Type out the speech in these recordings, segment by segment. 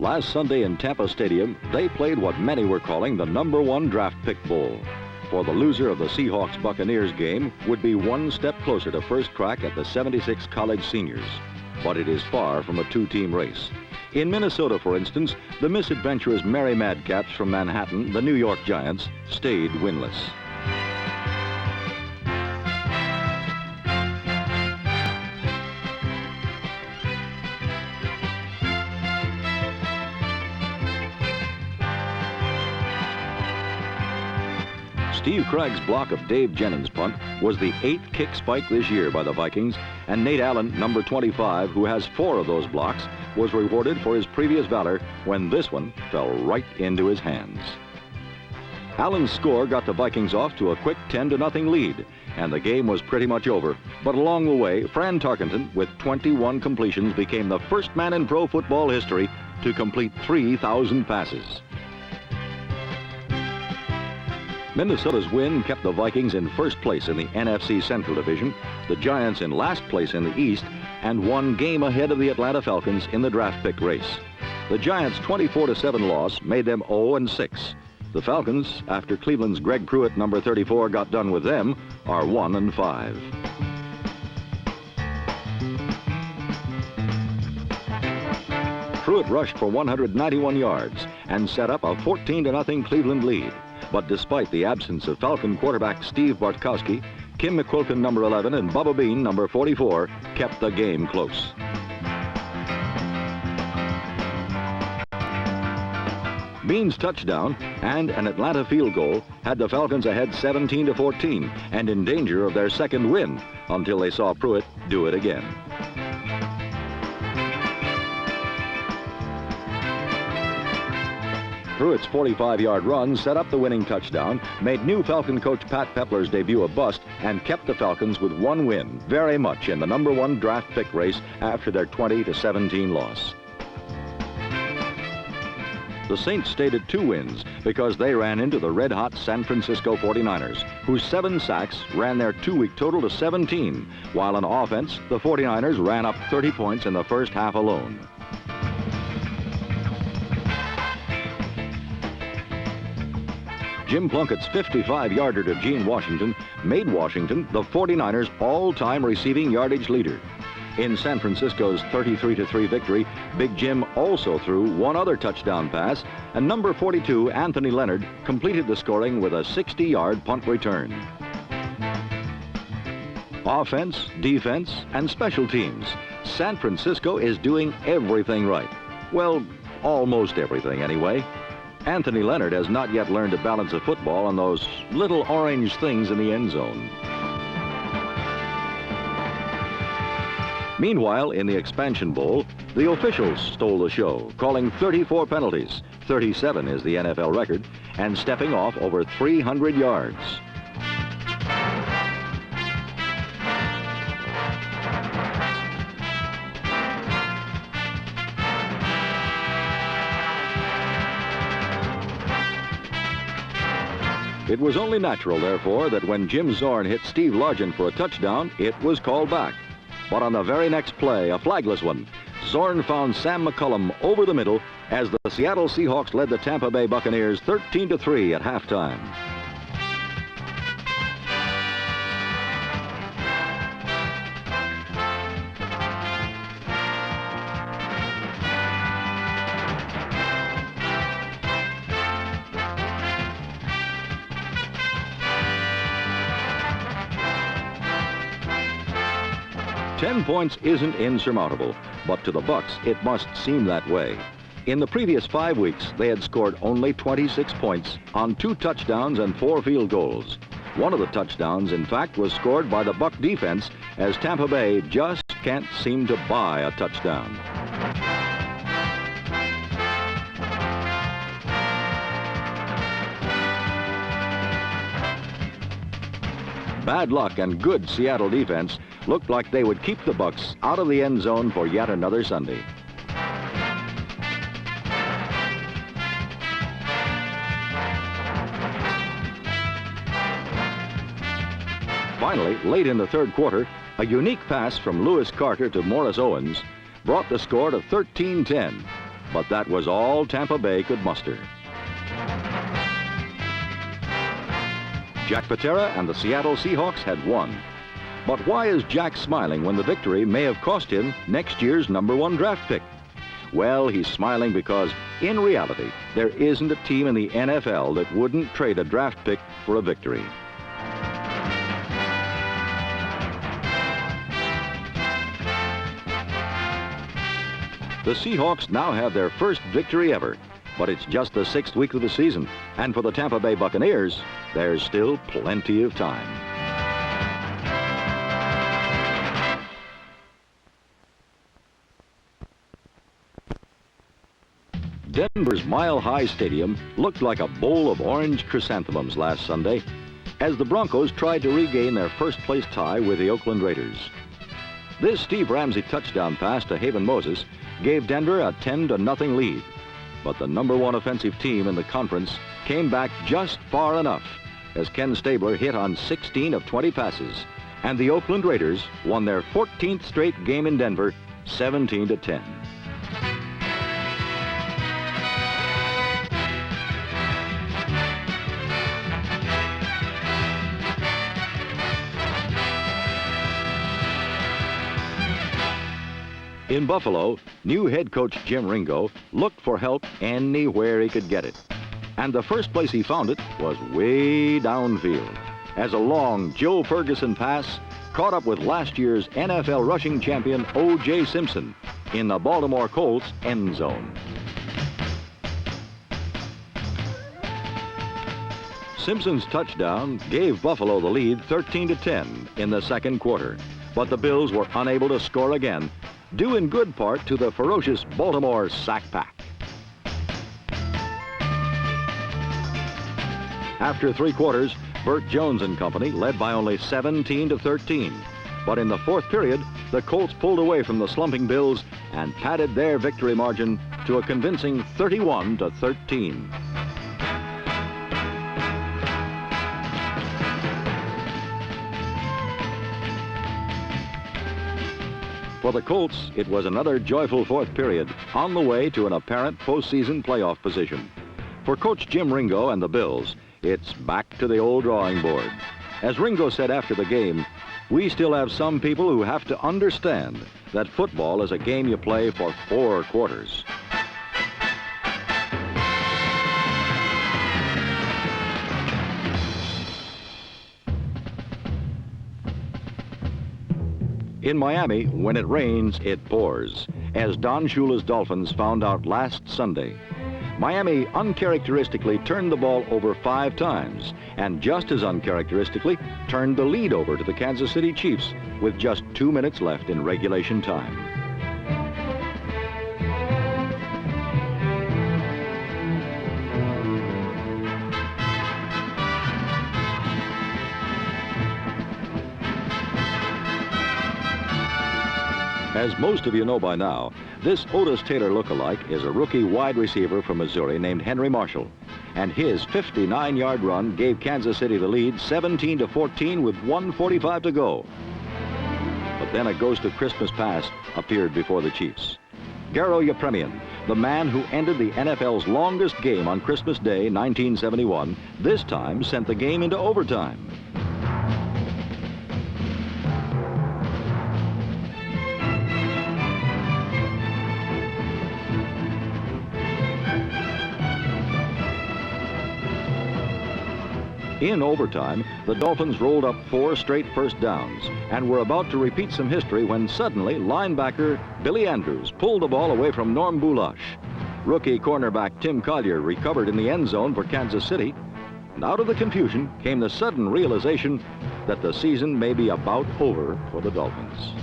Last Sunday in Tampa Stadium, they played what many were calling the #1 draft pick bowl. For the loser of the Seahawks-Buccaneers game would be one step closer to first crack at the 76 college seniors. But it is far from a two-team race. In Minnesota, for instance, the misadventurous Merry Madcaps from Manhattan, the New York Giants, stayed winless. Steve Craig's block of Dave Jennings' punt was the 8th kick spike this year by the Vikings, and Nate Allen, number 25, who has 4 of those blocks, was rewarded for his previous valor when this one fell right into his hands. Allen's score got the Vikings off to a quick 10-0 lead, and the game was pretty much over. But along the way, Fran Tarkenton, with 21 completions, became the first man in pro football history to complete 3,000 passes. Minnesota's win kept the Vikings in first place in the NFC Central Division, the Giants in last place in the East, and 1 game ahead of the Atlanta Falcons in the draft pick race. The Giants' 24-7 loss made them 0-6. The Falcons, after Cleveland's Greg Pruitt, number 34, got done with them, are 1-5. Pruitt rushed for 191 yards and set up a 14-0 Cleveland lead. But despite the absence of Falcon quarterback Steve Bartkowski, Kim McQuilkin, number 11, and Bubba Bean, number 44, kept the game close. Bean's touchdown and an Atlanta field goal had the Falcons ahead 17-14 and in danger of their second win until they saw Pruitt do it again. Pruitt's 45-yard run set up the winning touchdown, made new Falcon coach Pat Pepler's debut a bust, and kept the Falcons with 1 win, very much in the #1 draft pick race after their 20-17 loss. The Saints stayed at 2 wins because they ran into the red-hot San Francisco 49ers, whose 7 sacks ran their 2-week total to 17, while on offense, the 49ers ran up 30 points in the first half alone. Jim Plunkett's 55-yarder to Gene Washington made Washington the 49ers' all-time receiving yardage leader. In San Francisco's 33-3 victory, Big Jim also threw 1 other touchdown pass, and number 42, Anthony Leonard, completed the scoring with a 60-yard punt return. Offense, defense, and special teams. San Francisco is doing everything right. Well, almost everything anyway. Anthony Leonard has not yet learned to balance a football on those little orange things in the end zone. Meanwhile, in the Expansion Bowl, the officials stole the show, calling 34 penalties, 37 is the NFL record, and stepping off over 300 yards. It was only natural, therefore, that when Jim Zorn hit Steve Largent for a touchdown, it was called back. But on the very next play, a flagless one, Zorn found Sam McCullum over the middle as the Seattle Seahawks led the Tampa Bay Buccaneers 13-3 at halftime. Ten points isn't insurmountable, but to the Bucs, it must seem that way. In the previous 5 weeks, they had scored only 26 points on 2 touchdowns and 4 field goals. One of the touchdowns, in fact, was scored by the Buc defense, as Tampa Bay just can't seem to buy a touchdown. Bad luck and good Seattle defense looked like they would keep the Bucs out of the end zone for yet another Sunday. Finally, late in the third quarter, a unique pass from Lewis Carter to Morris Owens brought the score to 13-10. but that was all Tampa Bay could muster. Jack Patera and the Seattle Seahawks had won. But why is Jack smiling when the victory may have cost him next year's #1 draft pick? Well, he's smiling because, in reality, there isn't a team in the NFL that wouldn't trade a draft pick for a victory. The Seahawks now have their first victory ever, but it's just the 6th week of the season, and for the Tampa Bay Buccaneers, there's still plenty of time. Denver's Mile High Stadium looked like a bowl of orange chrysanthemums last Sunday as the Broncos tried to regain their first-place tie with the Oakland Raiders. This Steve Ramsey touchdown pass to Haven Moses gave Denver a 10-0 lead, but the #1 offensive team in the conference came back just far enough as Ken Stabler hit on 16 of 20 passes, and the Oakland Raiders won their 14th straight game in Denver, 17-10. In Buffalo, new head coach Jim Ringo looked for help anywhere he could get it. And the first place he found it was way downfield, as a long Joe Ferguson pass caught up with last year's NFL rushing champion O.J. Simpson in the Baltimore Colts end zone. Simpson's touchdown gave Buffalo the lead 13-10 in the second quarter, but the Bills were unable to score again, due in good part to the ferocious Baltimore sack pack. After 3 quarters, Burt Jones and company led by only 17-13. But in the fourth period, the Colts pulled away from the slumping Bills and padded their victory margin to a convincing 31-13. For the Colts, it was another joyful fourth period on the way to an apparent postseason playoff position. For Coach Jim Ringo and the Bills, it's back to the old drawing board. As Ringo said after the game, we still have some people who have to understand that football is a game you play for 4 quarters. In Miami, when it rains, it pours, as Don Shula's Dolphins found out last Sunday. Miami uncharacteristically turned the ball over 5 times, and just as uncharacteristically turned the lead over to the Kansas City Chiefs with just 2 minutes left in regulation time. As most of you know by now, this Otis Taylor lookalike is a rookie wide receiver from Missouri named Henry Marshall, and his 59-yard run gave Kansas City the lead 17-14 with 1:45 to go. But then a ghost of Christmas past appeared before the Chiefs. Garo Yepremian, the man who ended the NFL's longest game on Christmas Day 1971, this time sent the game into overtime. In overtime, the Dolphins rolled up 4 straight first downs and were about to repeat some history when suddenly linebacker Billy Andrews pulled the ball away from Norm Bulash. Rookie cornerback Tim Collier recovered in the end zone for Kansas City. And out of the confusion came the sudden realization that the season may be about over for the Dolphins.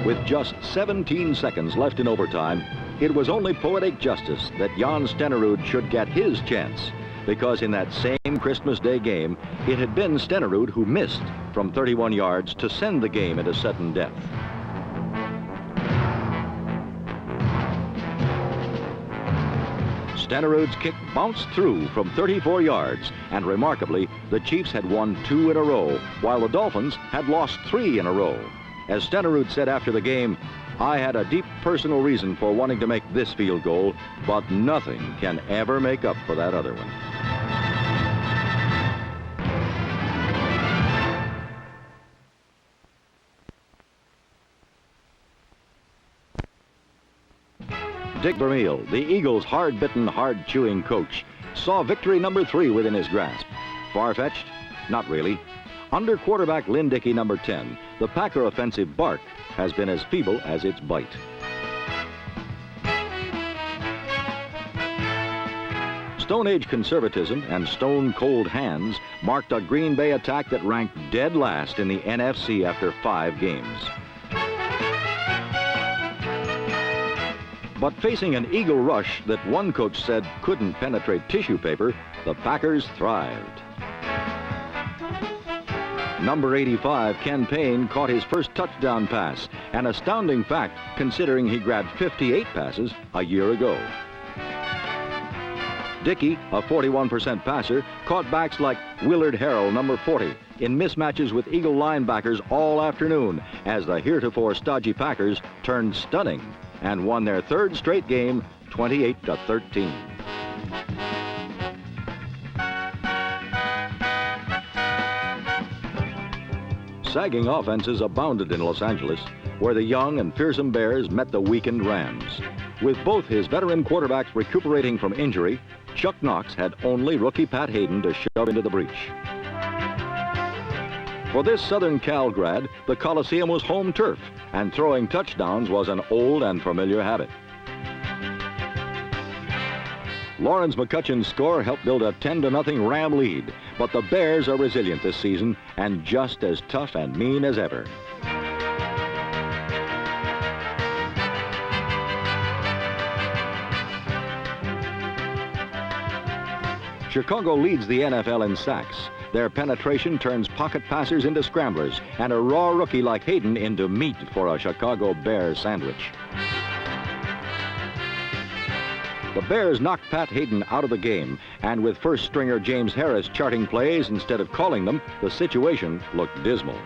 With just 17 seconds left in overtime, it was only poetic justice that Jan Stenerud should get his chance, because in that same Christmas Day game, it had been Stenerud who missed from 31 yards to send the game into sudden death. Stenerud's kick bounced through from 34 yards, and remarkably, the Chiefs had won 2 in a row, while the Dolphins had lost 3 in a row. As Stenerud said after the game, "I had a deep personal reason for wanting to make this field goal, but nothing can ever make up for that other one." Dick Vermeil, the Eagles' hard-bitten, hard-chewing coach, saw victory number 3 within his grasp. Far-fetched? Not really. Under quarterback Lynn Dickey, number 10, the Packer offensive bark has been as feeble as its bite. Stone Age conservatism and stone-cold hands marked a Green Bay attack that ranked dead last in the NFC after 5 games. But facing an Eagle rush that one coach said couldn't penetrate tissue paper, the Packers thrived. Number 85, Ken Payne, caught his first touchdown pass, an astounding fact considering he grabbed 58 passes a year ago. Dickey, a 41% passer, caught backs like Willard Harrell, number 40, in mismatches with Eagle linebackers all afternoon as the heretofore stodgy Packers turned stunning and won their 3rd straight game 28-13. Sagging offenses abounded in Los Angeles, where the young and fearsome Bears met the weakened Rams. With both his veteran quarterbacks recuperating from injury, Chuck Knox had only rookie Pat Hayden to shove into the breach. For this Southern Cal grad, the Coliseum was home turf, and throwing touchdowns was an old and familiar habit. Lawrence McCutcheon's score helped build a 10-0 Ram lead, but the Bears are resilient this season and just as tough and mean as ever. Chicago leads the NFL in sacks. Their penetration turns pocket passers into scramblers and a raw rookie like Hayden into meat for a Chicago Bears sandwich. The Bears knocked Pat Hayden out of the game, and with first stringer James Harris charting plays instead of calling them, the situation looked dismal.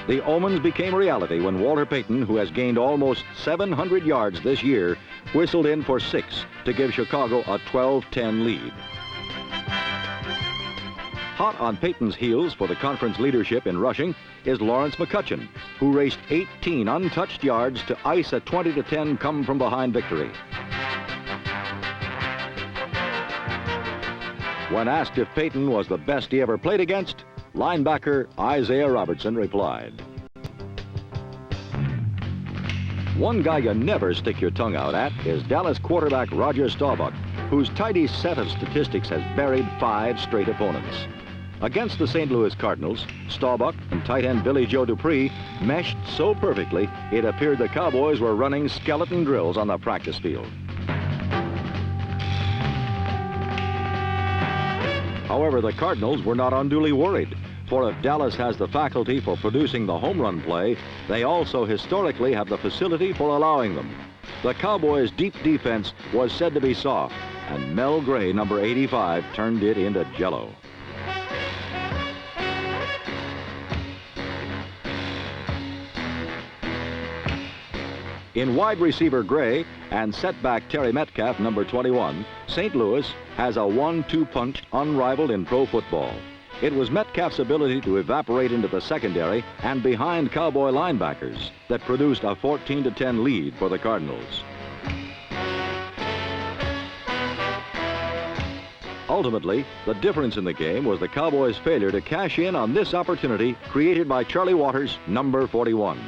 The omens became reality when Walter Payton, who has gained almost 700 yards this year, whistled in for 6 to give Chicago a 12-10 lead. Hot on Payton's heels for the conference leadership in rushing is Lawrence McCutcheon, who raced 18 untouched yards to ice a 20-10 come-from-behind victory. When asked if Payton was the best he ever played against, linebacker Isaiah Robertson replied, "One guy you never stick your tongue out at is Dallas quarterback Roger Staubach, whose tidy set of statistics has buried 5 straight opponents. Against the St. Louis Cardinals, Staubach and tight end Billy Joe Dupree meshed so perfectly it appeared the Cowboys were running skeleton drills on the practice field." However, the Cardinals were not unduly worried, for if Dallas has the faculty for producing the home run play, they also historically have the facility for allowing them. The Cowboys' deep defense was said to be soft, and Mel Gray, number 85, turned it into jello. In wide receiver Gray and setback Terry Metcalf, number 21, St. Louis has a 1-2 punch unrivaled in pro football. It was Metcalf's ability to evaporate into the secondary and behind Cowboy linebackers that produced a 14-10 lead for the Cardinals. Ultimately, the difference in the game was the Cowboys' failure to cash in on this opportunity created by Charlie Waters, number 41.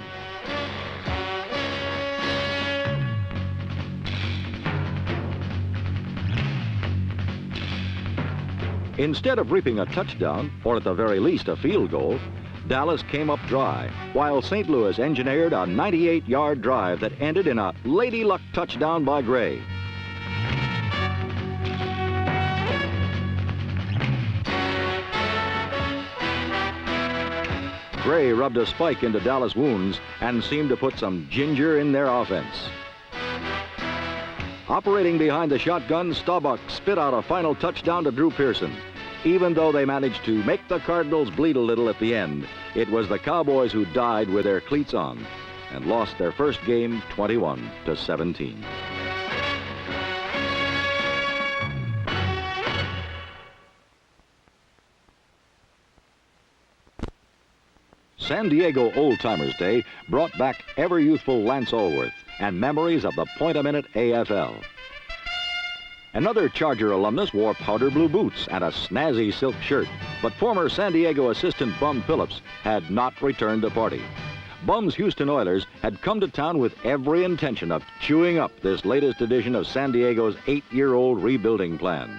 Instead of reaping a touchdown, or at the very least a field goal, Dallas came up dry, while St. Louis engineered a 98-yard drive that ended in a lady luck touchdown by Gray. Gray rubbed a spike into Dallas' wounds and seemed to put some ginger in their offense. Operating behind the shotgun, Staubach spit out a final touchdown to Drew Pearson. Even though they managed to make the Cardinals bleed a little at the end, it was the Cowboys who died with their cleats on and lost their first game 21-17. San Diego Old Timers Day brought back ever-youthful Lance Allworth and memories of the point-a-minute AFL. Another Charger alumnus wore powder blue boots and a snazzy silk shirt, but former San Diego assistant Bum Phillips had not returned the party. Bum's Houston Oilers had come to town with every intention of chewing up this latest edition of San Diego's 8-year-old rebuilding plan.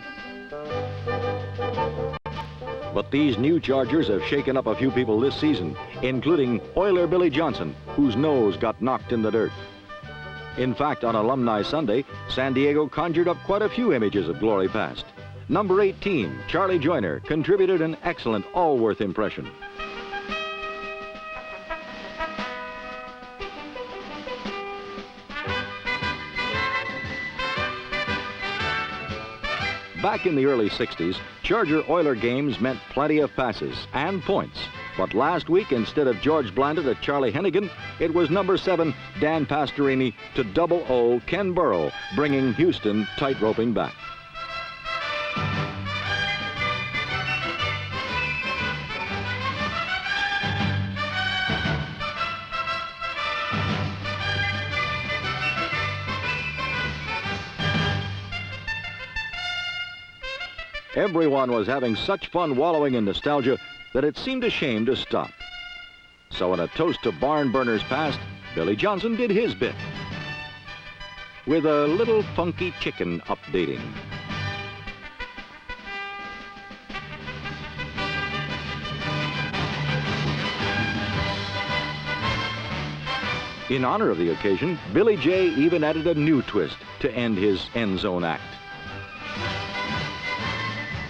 But these new Chargers have shaken up a few people this season, including Oiler Billy Johnson, whose nose got knocked in the dirt. In fact, on Alumni Sunday, San Diego conjured up quite a few images of glory past. Number 18, Charlie Joyner, contributed an excellent Allworth impression. Back in the early 60s, Charger-Oiler games meant plenty of passes and points. But last week, instead of George Blanda to Charlie Hennigan, it was number 7, Dan Pastorini, to double O, Ken Burrow, bringing Houston tight-roping back. Everyone was having such fun wallowing in nostalgia that it seemed a shame to stop. So in a toast to barn burners past, Billy Johnson did his bit with a little funky chicken updating. In honor of the occasion, Billy J even added a new twist to end his end zone act.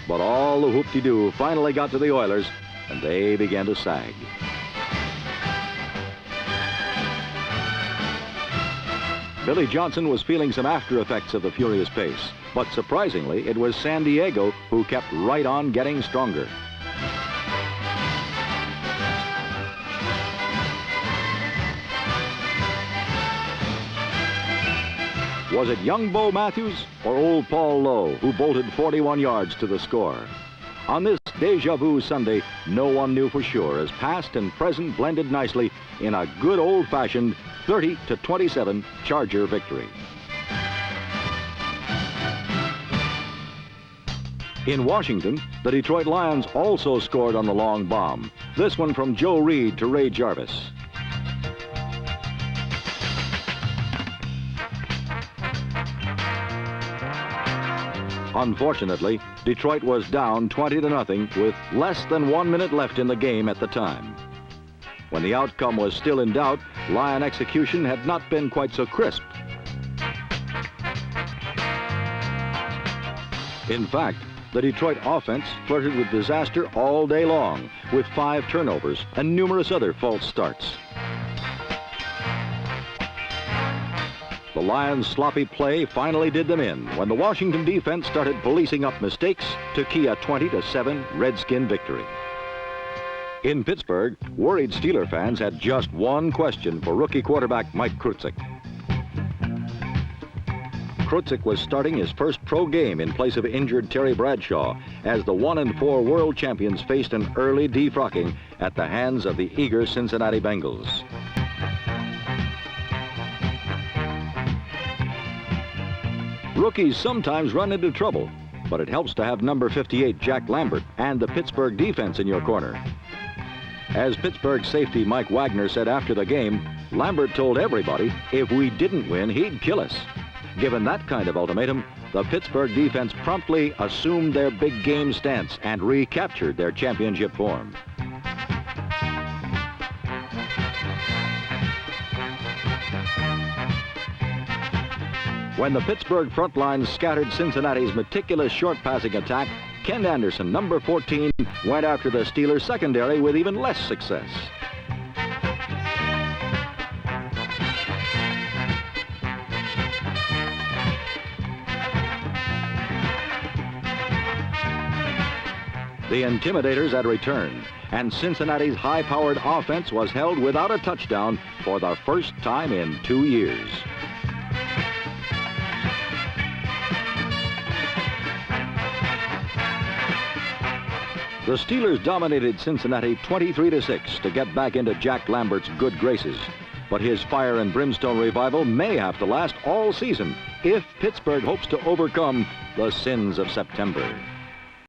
But all the whoop-de-doo finally got to the Oilers, and they began to sag. Billy Johnson was feeling some after effects of the furious pace, but surprisingly, it was San Diego who kept right on getting stronger. Was it young Bo Matthews or old Paul Lowe who bolted 41 yards to the score? On this Deja Vu Sunday, no one knew for sure, as past and present blended nicely in a good old-fashioned 30-27 Charger victory. In Washington, the Detroit Lions also scored on the long bomb, this one from Joe Reed to Ray Jarvis. Unfortunately, Detroit was down 20-0 with less than 1 minute left in the game at the time. When the outcome was still in doubt, Lion execution had not been quite so crisp. In fact, the Detroit offense flirted with disaster all day long, with 5 turnovers and numerous other false starts. The Lions' sloppy play finally did them in when the Washington defense started policing up mistakes to key a 20-7 Redskin victory. In Pittsburgh, worried Steeler fans had just one question for rookie quarterback Mike Kruczek. Kruczek was starting his first pro game in place of injured Terry Bradshaw as the 1-4 world champions faced an early defrocking at the hands of the eager Cincinnati Bengals. Rookies sometimes run into trouble, but it helps to have number 58 Jack Lambert and the Pittsburgh defense in your corner. As Pittsburgh safety Mike Wagner said after the game, Lambert told everybody if we didn't win, he'd kill us. Given that kind of ultimatum, the Pittsburgh defense promptly assumed their big game stance and recaptured their championship form. When the Pittsburgh front line scattered Cincinnati's meticulous short passing attack, Ken Anderson, number 14, went after the Steelers' secondary with even less success. The Intimidators had returned, and Cincinnati's high-powered offense was held without a touchdown for the first time in 2 years. The Steelers dominated Cincinnati 23-6 to get back into Jack Lambert's good graces. But his fire and brimstone revival may have to last all season if Pittsburgh hopes to overcome the sins of September.